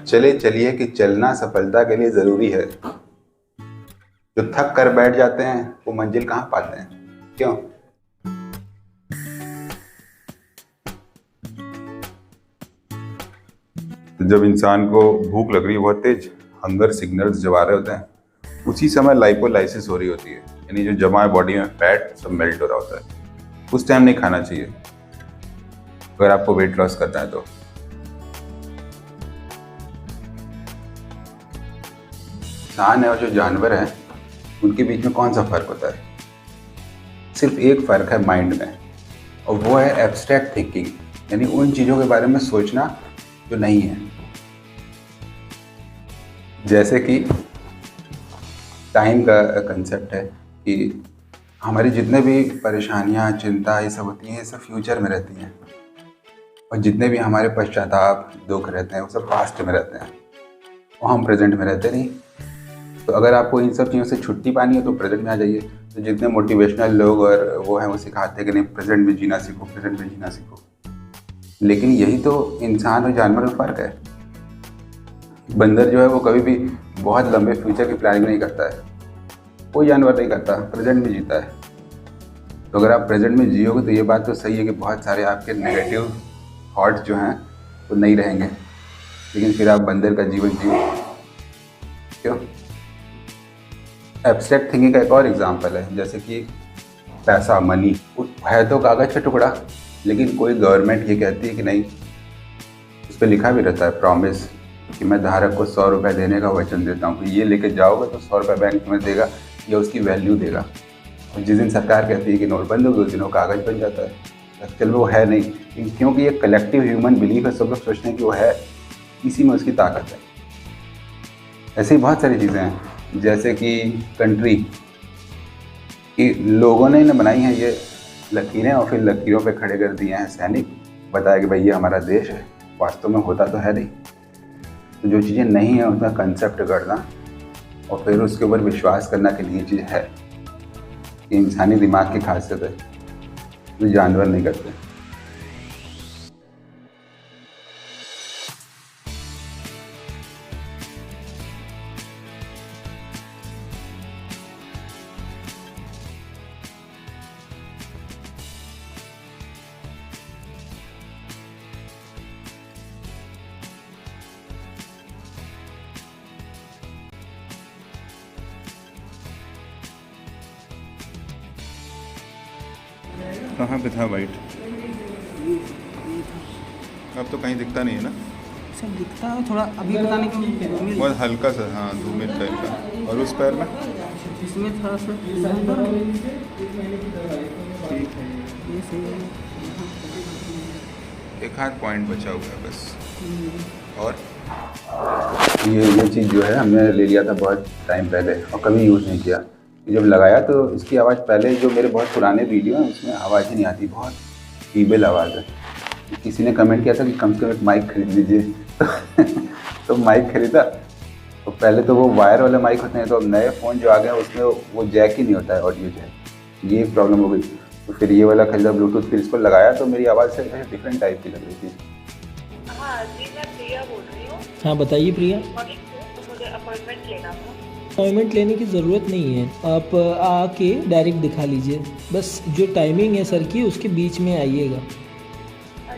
चले चलिए कि चलना सफलता के लिए जरूरी है। जो थक कर बैठ जाते हैं वो मंजिल कहाँ पाते हैं? क्यों? तो जब इंसान को भूख लग रही है बहुत तेज, हंगर सिग्नल्स जब आ रहे होते हैं, उसी समय लाइपोलाइसिस हो रही होती है, यानी जो जमा है बॉडी में फैट सब मेल्ट हो रहा होता है। उस टाइम नहीं खाना चाहिए अगर आपको वेट लॉस करना है तो। इंसान है और जो जानवर है उनके बीच में कौन सा फर्क होता है? सिर्फ एक फर्क है माइंड में, और वो है एब्स्ट्रैक्ट थिंकिंग, यानी उन चीज़ों के बारे में सोचना जो नहीं है। जैसे कि टाइम का कंसेप्ट है कि हमारी जितने भी परेशानियां, चिंता ये सब होती हैं, ये सब फ्यूचर में रहती हैं, और जितने भी हमारे पश्चाताप, दुख रहते हैं वो सब पास्ट में रहते हैं, वो हम प्रेजेंट में रहते नहीं। तो अगर आपको इन सब चीज़ों से छुट्टी पानी है तो प्रेजेंट में आ जाइए। तो जितने मोटिवेशनल लोग और वो हैं वो सिखाते हैं कि नहीं, प्रेजेंट में जीना सीखो, प्रेजेंट में जीना सीखो। लेकिन यही तो इंसान और जानवर में फ़र्क है। बंदर जो है वो कभी भी बहुत लंबे फ्यूचर की प्लानिंग नहीं करता है, कोई जानवर नहीं करता, प्रेजेंट में जीता है। तो अगर आप प्रेजेंट में जियोगे तो ये बात तो सही है कि बहुत सारे आपके नेगेटिव थॉट्स जो हैं वो नहीं रहेंगे, लेकिन फिर आप बंदर का जीवन जियो। क्यों? एब्स्ट्रैक्ट थिंकिंग का एक और एग्जांपल है, जैसे कि पैसा, मनी, है तो कागज़ का टुकड़ा, लेकिन कोई गवर्नमेंट ये कहती है कि नहीं, उस पर लिखा भी रहता है प्रॉमिस कि मैं धारक को 100 रुपये देने का वचन देता हूँ कि ये लेके जाओगे तो 100 रुपये बैंक तुम्हें देगा या उसकी वैल्यू देगा। और जिस दिन सरकार कहती है कि नोट बंद होगी उस दिन वो कागज़ बन जाता है। एक्चुअल में वो है नहीं, क्योंकि ये कलेक्टिव ह्यूमन बिलीफ है, सब लोग सोचते हैं कि वो है, इसी में उसकी ताकत है। ऐसी बहुत सारी चीज़ें हैं, जैसे कि कंट्री कि लोगों ने ना बनाई हैं ये लकीरें और फिर लकीरों पे खड़े कर दिए हैं सैनिक, बताया कि भाई ये हमारा देश है, वास्तव में होता तो है नहीं। तो जो चीज़ें नहीं हैं उसमें कंसेप्ट करना और फिर उसके ऊपर विश्वास करना कि ये चीज़ है, ये इंसानी दिमाग की खासियत है, जो जानवर नहीं करते। कहाँ पे था वाइट? अब तो कहीं दिखता नहीं है ना? सब दिखता है थोड़ा, अभी पता नहीं क्यों बहुत हल्का सा, हाँ, धूमिल टाइप का। और उस पैर में इसमें थोड़ा सा ठीक है, ये सही है। एक हाथ पॉइंट बचा हुआ है बस। और ये चीज़ जो है हमने ले लिया था बहुत टाइम पहले और कभी यूज़ नहीं किया। जब लगाया तो इसकी आवाज़, पहले जो मेरे बहुत पुराने वीडियो हैं उसमें आवाज़ ही नहीं आती, बहुत फीबल आवाज़ है। किसी ने कमेंट किया था कि कम से कम एक माइक खरीद लीजिए तो माइक खरीदा। तो पहले तो वो वायर वाले माइक होते हैं, तो अब नए फ़ोन जो आ गए हैं उसमें वो जैक ही नहीं होता है, ऑडियो जैक, ये प्रॉब्लम हो गई। तो फिर ये वाला खरीदा ब्लूटूथ, फिर इसको लगाया तो मेरी आवाज़ से डिफरेंट टाइप की लग रही थी। हाँ जी, मैं प्रिया बोल रही हूँ। हाँ बताइए प्रिया। मुझे अपॉइंटमेंट लेना था। अपॉइंटमेंट लेने की ज़रूरत नहीं है, आप आके डायरेक्ट दिखा लीजिए, बस जो टाइमिंग है सर की उसके बीच में आइएगा।